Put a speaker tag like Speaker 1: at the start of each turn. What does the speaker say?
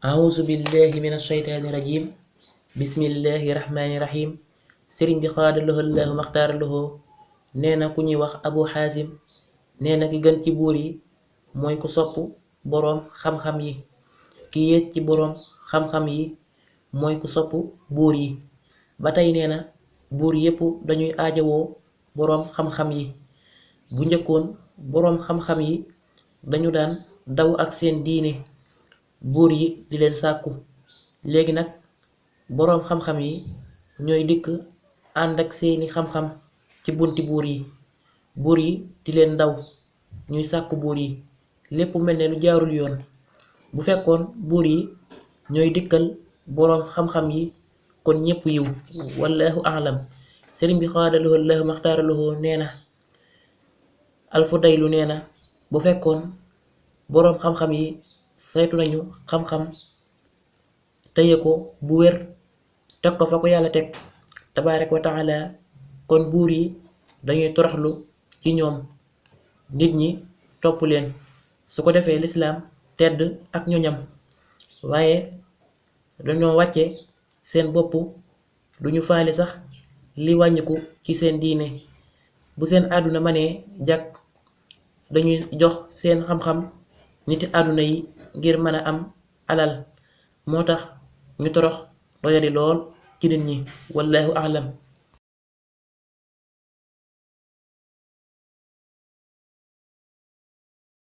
Speaker 1: auzu billahi min ashaytaani rajim bismillahi rahmaani rahim sëriñ bi xaadaloho lahu maxtaaraloho nee na ku ñuy wax abu xaasim nee na ki gën ci buur yi mooy ku sopp boroom xam-xam yi ki yées ci boroom xam-xam yi mooy ku sopp buur yi ba tey nee na buur yépp dañuy aajowoo boroom xam-xam yi bu njëkkoon boroom xam-xam yi dañu daan daw ak seen diine buur yi di leen sàkku léegi nag boroom xam-xam yi ñooy dikk ànd ak seeni xam-xam ci bunti buur yi di leen daw ñuy sàkku buur yi lépp mel ne lu jaarul yoon bu fekkoon buur yi ñooy dikkal boroom xam-xam yi kon ñépp yiw wallahu a'lam sëriñ bi xaadaloho lahu maxtaaraloho nee na alfudaylu nee na bu fekkoon boroom xam-xam yi saytu nañu xam-xam téye ko bu wér teg ko fa ko yàlla teg tabaaraka wa taala kon buur yi dañuy toroxlu ci ñoom nit ñi topp leen su ko defee lislaam tedd ak ñoñam waaye dañoo wàcce seen bopp duñu faale sax li wàññiku ci seen diine bu seen àdduna manee jàkk dañuy jox seen xam-xam niti àdduna yi ngir mën a am alal moo tax ñu torox doyadi lool ci nit ñi wallahu a'lam